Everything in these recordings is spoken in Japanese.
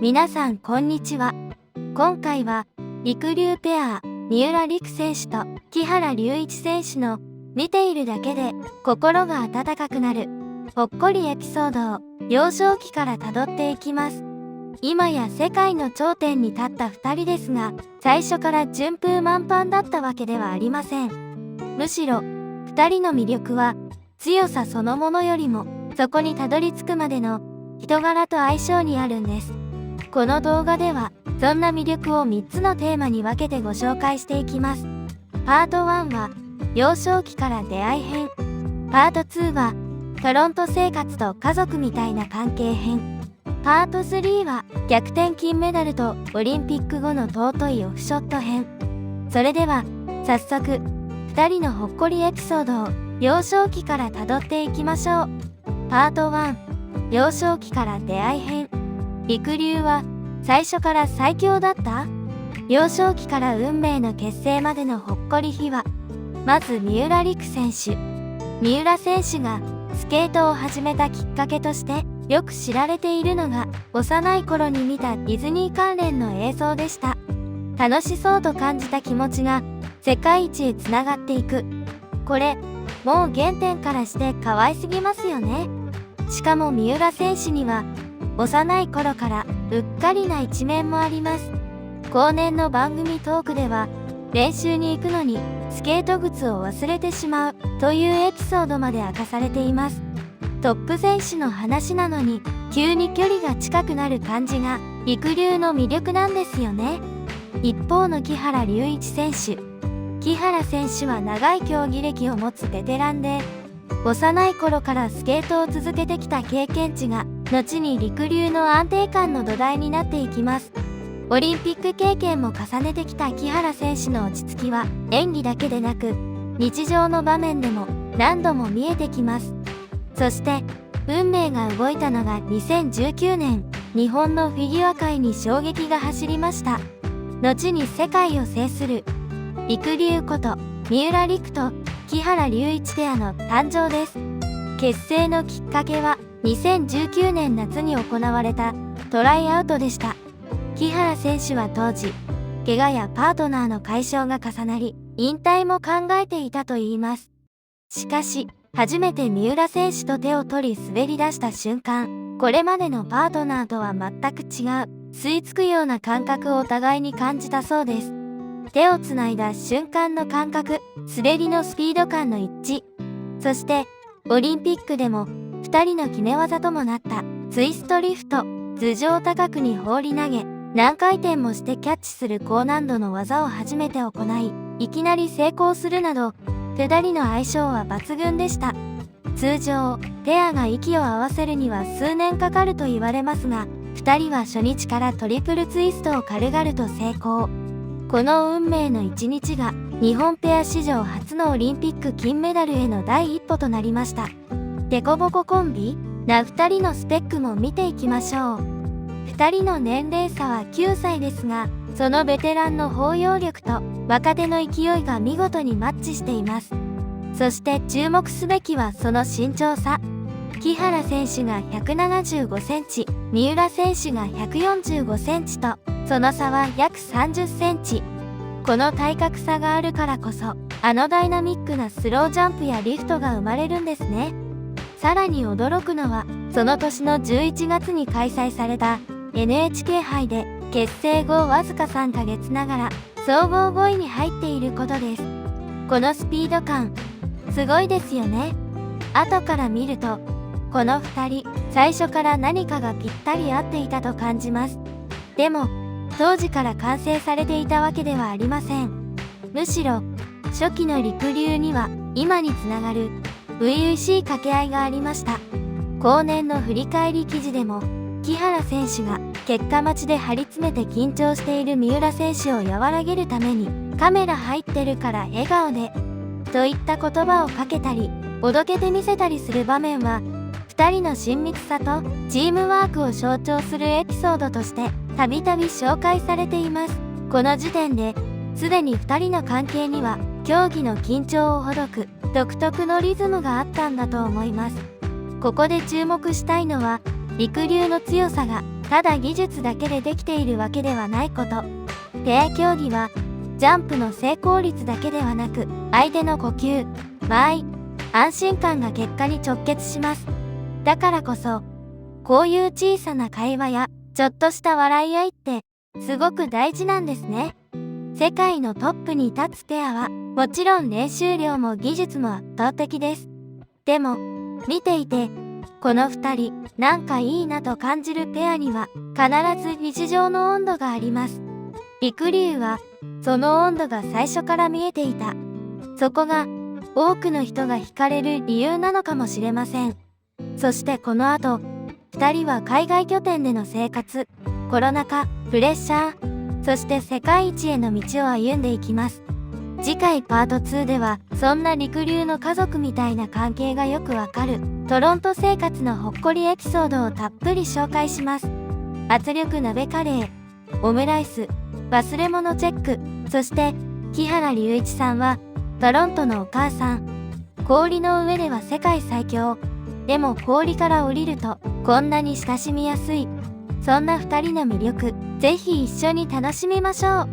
皆さんこんにちは。今回はりくりゅうペア三浦璃来選手と木原龍一選手の見ているだけで心が温かくなるほっこりエピソードを幼少期からたどっていきます。今や世界の頂点に立った2人ですが、最初から順風満帆だったわけではありません。むしろ2人の魅力は強さそのものよりもそこにたどり着くまでの人柄と相性にあるんです。この動画ではそんな魅力を3つのテーマに分けてご紹介していきます。パート1は幼少期から出会い編、パート2はトロント生活と家族みたいな関係編、パート3は逆転金メダルとオリンピック後の尊いオフショット編。それでは早速2人のほっこりエピソードを幼少期からたどっていきましょう。パート1、幼少期から出会い編。りくりゅうは最初から最強だった？幼少期から運命の結成までのほっこり秘話。まず三浦璃来選手。三浦選手がスケートを始めたきっかけとしてよく知られているのが、幼い頃に見たディズニー関連の映像でした。楽しそうと感じた気持ちが世界一へつながっていく。これもう原点からして可愛すぎますよね。しかも三浦選手には幼い頃からうっかりな一面もあります。後年の番組トークでは練習に行くのにスケート靴を忘れてしまうというエピソードまで明かされています。トップ選手の話なのに急に距離が近くなる感じがりくりゅうの魅力なんですよね。一方の木原龍一選手。木原選手は長い競技歴を持つベテランで、幼い頃からスケートを続けてきた経験値が後にりくりゅうの安定感の土台になっていきます。オリンピック経験も重ねてきた木原選手の落ち着きは演技だけでなく日常の場面でも何度も見えてきます。そして運命が動いたのが2019年、日本のフィギュア界に衝撃が走りました。後に世界を制するりくりゅうこと三浦璃来と木原龍一ペアの誕生です。結成のきっかけは2019年夏に行われたトライアウトでした。木原選手は当時怪我やパートナーの解消が重なり引退も考えていたといいます。しかし初めて三浦選手と手を取り滑り出した瞬間、これまでのパートナーとは全く違う吸い付くような感覚をお互いに感じたそうです。手をつないだ瞬間の感覚、滑りのスピード感の一致、そしてオリンピックでも2人の決め技ともなったツイストリフト、頭上高くに放り投げ何回転もしてキャッチする高難度の技を初めて行い、いきなり成功するなど2人の相性は抜群でした。通常ペアが息を合わせるには数年かかると言われますが、2人は初日からトリプルツイストを軽々と成功。この運命の一日が日本ペア史上初のオリンピック金メダルへの第一歩となりました。デコボココンビな2人のスペックも見ていきましょう。2人の年齢差は9歳ですが、そのベテランの包容力と若手の勢いが見事にマッチしています。そして注目すべきはその身長差。木原選手が175センチ、三浦選手が145センチと、その差は約30センチ。この体格差があるからこそ、あのダイナミックなスロージャンプやリフトが生まれるんですね。さらに驚くのは、その年の11月に開催された NHK 杯で結成後わずか3ヶ月ながら総合5位に入っていることです。このスピード感、すごいですよね。後から見ると、この2人、最初から何かがぴったり合っていたと感じます。でも、当時から完成されていたわけではありません。むしろ、初期のりくりゅうには今につながる初々しい掛け合いがありました。後年の振り返り記事でも、木原選手が結果待ちで張り詰めて緊張している三浦選手を和らげるために、カメラ入ってるから笑顔で、といった言葉をかけたり、おどけてみせたりする場面は、2人の親密さとチームワークを象徴するエピソードとしてたびたび紹介されています。この時点ですでに2人の関係には競技の緊張をほどく独特のリズムがあったんだと思います。ここで注目したいのはりくりゅうの強さがただ技術だけでできているわけではないこと。ペア競技はジャンプの成功率だけではなく、相手の呼吸、間合い、安心感が結果に直結します。だからこそ、こういう小さな会話やちょっとした笑い合いってすごく大事なんですね。世界のトップに立つペアはもちろん練習量も技術も圧倒的です。でも見ていてこの2人なんかいいなと感じるペアには必ず日常の温度があります。りくりゅうはその温度が最初から見えていた。そこが多くの人が惹かれる理由なのかもしれません。そしてこの後2人は海外拠点での生活、コロナ禍、プレッシャー、そして世界一への道を歩んでいきます。次回パート2ではそんなりくりゅうの家族みたいな関係がよくわかるトロント生活のほっこりエピソードをたっぷり紹介します。圧力鍋カレー、オムライス、忘れ物チェック、そして木原隆一さんはトロントのお母さん。氷の上では世界最強。でも氷から降りるとこんなに親しみやすい。そんな2人の魅力、ぜひ一緒に楽しみましょう。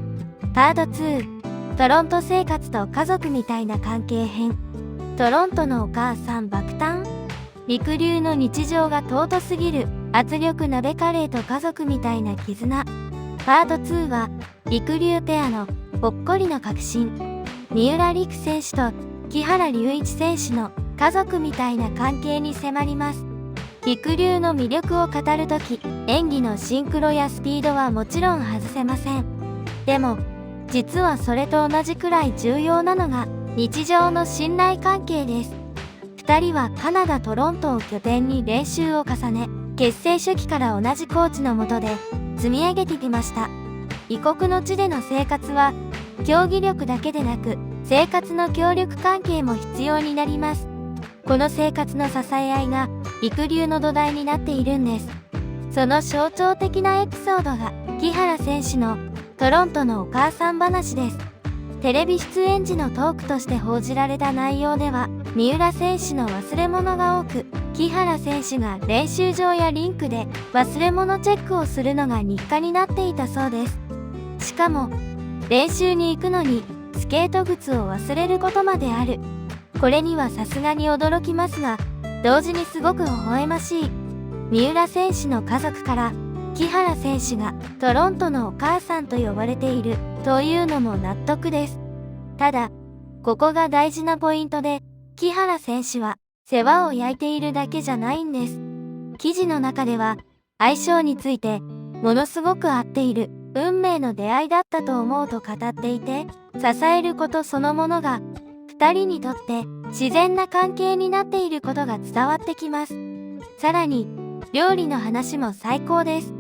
パート2、トロント生活と家族みたいな関係編。トロントのお母さん爆誕。りくりゅうの日常が尊すぎる圧力鍋カレーと家族みたいな絆。パート2はりくりゅうペアのほっこりの革新。三浦璃来選手と木原龍一選手の家族みたいな関係に迫ります。りくりゅうの魅力を語るとき、演技のシンクロやスピードはもちろん外せません。でも、実はそれと同じくらい重要なのが日常の信頼関係です。2人はカナダ・トロントを拠点に練習を重ね、結成初期から同じコーチの下で積み上げてきました。異国の地での生活は、競技力だけでなく、生活の協力関係も必要になります。この生活の支え合いがりくりゅうの土台になっているんです。その象徴的なエピソードが木原選手のトロントのお母さん話です。テレビ出演時のトークとして報じられた内容では、三浦選手の忘れ物が多く、木原選手が練習場やリンクで忘れ物チェックをするのが日課になっていたそうです。しかも練習に行くのにスケート靴を忘れることまである。これにはさすがに驚きますが、同時にすごく微笑ましい。三浦選手の家族から木原選手がトロントのお母さんと呼ばれているというのも納得です。ただ、ここが大事なポイントで、木原選手は世話を焼いているだけじゃないんです。記事の中では相性についてものすごく合っている、運命の出会いだったと思うと語っていて、支えることそのものが2人にとって自然な関係になっていることが伝わってきます。さらに料理の話も最高です。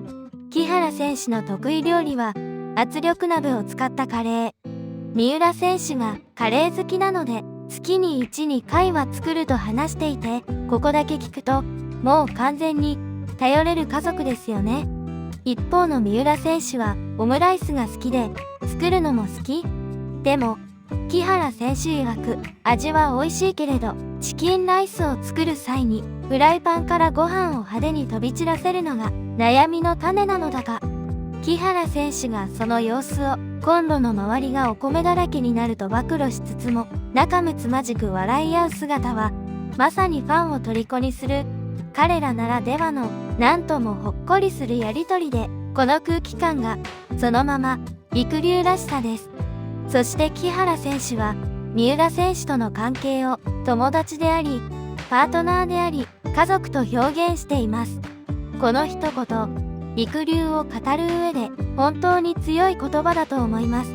木原選手の得意料理は圧力鍋を使ったカレー。三浦選手がカレー好きなので月に 1,2 回は作ると話していて、ここだけ聞くともう完全に頼れる家族ですよね。一方の三浦選手はオムライスが好きで作るのも好き。でも木原選手曰く、味は美味しいけれどチキンライスを作る際にフライパンからご飯を派手に飛び散らせるのが悩みの種なのだが、木原選手がその様子をコンロの周りがお米だらけになると暴露しつつも仲睦まじく笑い合う姿はまさにファンを虜にする彼らならではのなんともほっこりするやりとりで、この空気感がそのままりくりゅうらしさです。そして木原選手は三浦選手との関係を友達でありパートナーであり家族と表現しています。この一言、りくりゅうを語る上で本当に強い言葉だと思います。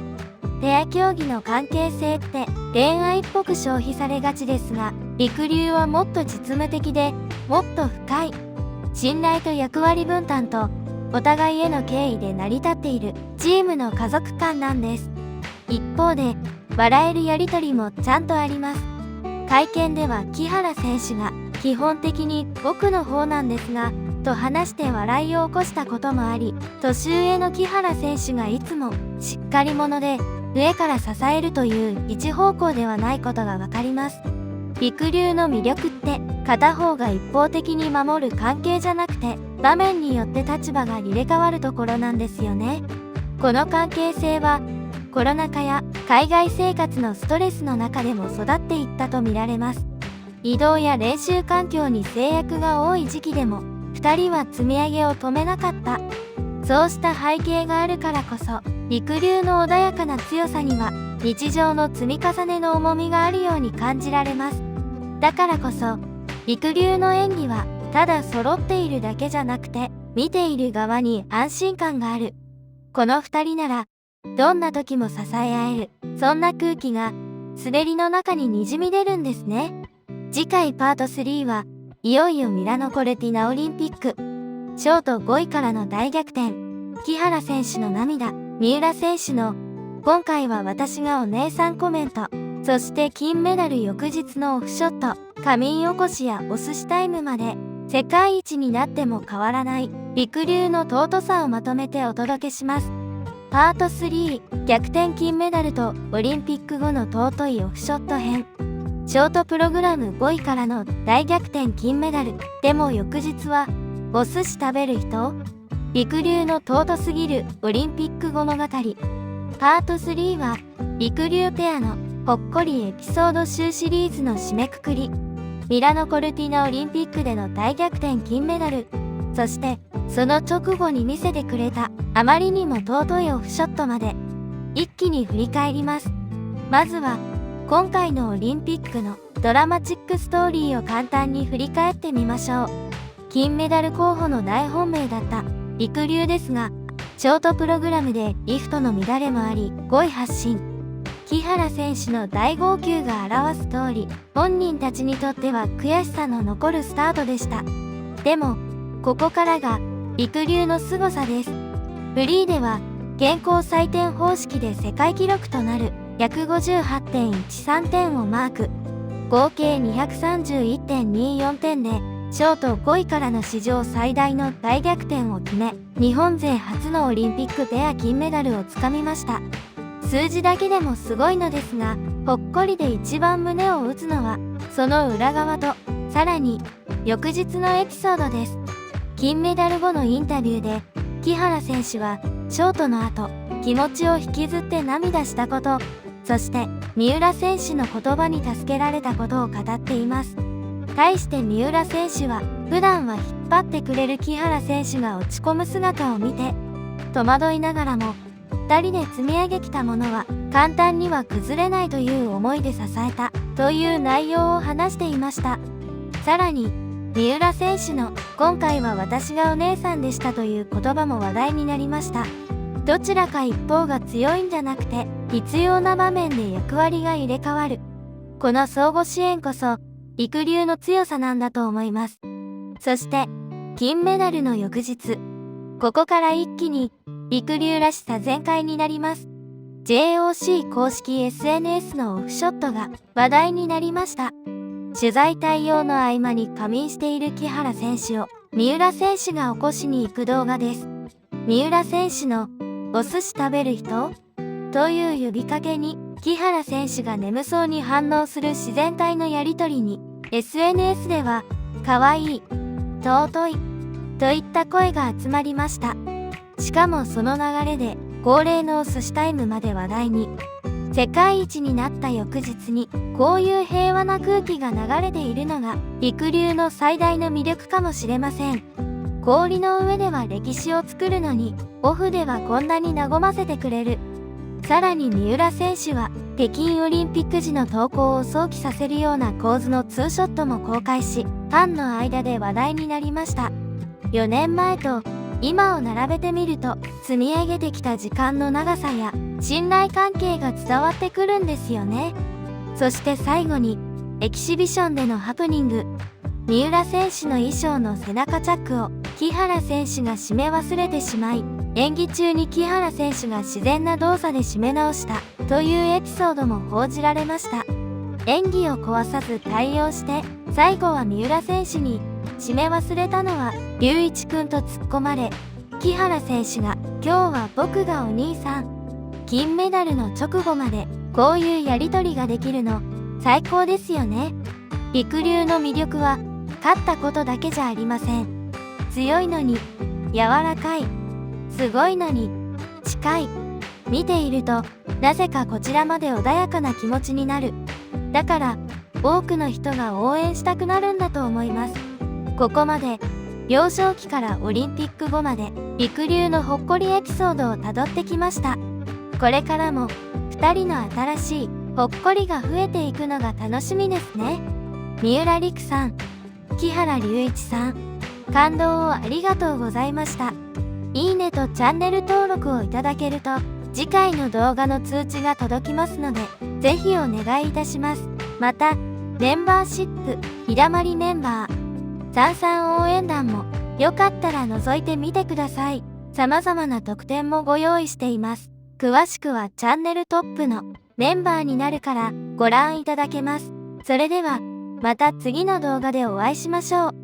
ペア競技の関係性って恋愛っぽく消費されがちですが、りくりゅうはもっと実務的でもっと深い信頼と役割分担とお互いへの敬意で成り立っているチームの家族観なんです。一方で笑えるやりとりもちゃんとあります。会見では木原選手が基本的に僕の方なんですがと話して笑いを起こしたこともあり、年上の木原選手がいつもしっかり者で上から支えるという一方向ではないことがわかります。りくりゅうの魅力って片方が一方的に守る関係じゃなくて、場面によって立場が入れ替わるところなんですよね。この関係性はコロナ禍や海外生活のストレスの中でも育っていったと見られます。移動や練習環境に制約が多い時期でも2人は積み上げを止めなかった。そうした背景があるからこそ、りくりゅうの穏やかな強さには日常の積み重ねの重みがあるように感じられます。だからこそりくりゅうの演技はただ揃っているだけじゃなくて、見ている側に安心感がある。この2人ならどんな時も支え合える、そんな空気が滑りの中ににじみ出るんですね。次回パート3はいよいよミラノコルティナオリンピック。ショート5位からの大逆転。木原選手の涙、三浦選手の今回は私がお姉さんコメント。そして金メダル翌日のオフショット、仮眠おこしやお寿司タイムまで、世界一になっても変わらないりくりゅうの尊さをまとめてお届けします。パート3、逆転金メダルとオリンピック後の尊いオフショット編。ショートプログラム5位からの大逆転金メダル。でも翌日はお寿司食べる人？りくりゅうの尊すぎるオリンピック物語。パート3はりくりゅうペアのほっこりエピソード集シリーズの締めくくり。ミラノコルティナオリンピックでの大逆転金メダル。そしてその直後に見せてくれたあまりにも尊いオフショットまで一気に振り返ります。まずは今回のオリンピックのドラマチックストーリーを簡単に振り返ってみましょう。金メダル候補の大本命だったりくりゅうですが、ショートプログラムでリフトの乱れもあり5位発進。木原選手の大号泣が表す通り、本人たちにとっては悔しさの残るスタートでした。でもここからがりくりゅうの凄さです。フリーでは健康採点方式で世界記録となる 158.13 点をマーク。合計 231.24 点でショート5位からの史上最大の大逆転を決め、日本勢初のオリンピックペア金メダルをつかみました。数字だけでもすごいのですが、ほっこりで一番胸を打つのはその裏側と、さらに翌日のエピソードです。金メダル後のインタビューで木原選手はショートの後気持ちを引きずって涙したこと、そして三浦選手の言葉に助けられたことを語っています。対して三浦選手は普段は引っ張ってくれる木原選手が落ち込む姿を見て戸惑いながらも、2人で積み上げきたものは簡単には崩れないという思いで支えたという内容を話していました。さらに三浦選手の今回は私がお姉さんでしたという言葉も話題になりました。どちらか一方が強いんじゃなくて、必要な場面で役割が入れ替わる。この相互支援こそりくりゅうの強さなんだと思います。そして金メダルの翌日、ここから一気にりくりゅうらしさ全開になります。JOC 公式 SNS のオフショットが話題になりました。取材対応の合間に仮眠している木原選手を三浦選手が起こしに行く動画です。三浦選手のお寿司食べる人という呼びかけに木原選手が眠そうに反応する自然体のやりとりに SNS では可愛い、尊いといった声が集まりました。しかもその流れで恒例のお寿司タイムまで話題に。世界一になった翌日にこういう平和な空気が流れているのがりくりゅうの最大の魅力かもしれません。氷の上では歴史を作るのにオフではこんなに和ませてくれる。さらに三浦選手は北京オリンピック時の投稿を想起させるような構図のツーショットも公開し、ファンの間で話題になりました。4年前と今を並べてみると積み上げてきた時間の長さや信頼関係が伝わってくるんですよね。そして最後にエキシビションでのハプニング。三浦選手の衣装の背中チャックを木原選手が締め忘れてしまい、演技中に木原選手が自然な動作で締め直したというエピソードも報じられました。演技を壊さず対応して最後は三浦選手に締め忘れたのは龍一くんと突っ込まれ、木原選手が今日は僕がお兄さん。金メダルの直後までこういうやりとりができるの最高ですよね。りくりゅうの魅力は勝ったことだけじゃありません。強いのに柔らかい、すごいのに近い。見ているとなぜかこちらまで穏やかな気持ちになる。だから多くの人が応援したくなるんだと思います。ここまで幼少期からオリンピック後までり流のほっこりエピソードをたどってきました。これからも2人の新しいほっこりが増えていくのが楽しみですね。三浦璃来さん、木原龍一さん、感動をありがとうございました。いいねとチャンネル登録をいただけると次回の動画の通知が届きますので、ぜひお願いいたします。また、メンバーシップ、日だまりメンバー、さんさん応援団もよかったら覗いてみてください。様々な特典もご用意しています。詳しくはチャンネルトップのメンバーになるからご覧いただけます。それでは、また次の動画でお会いしましょう。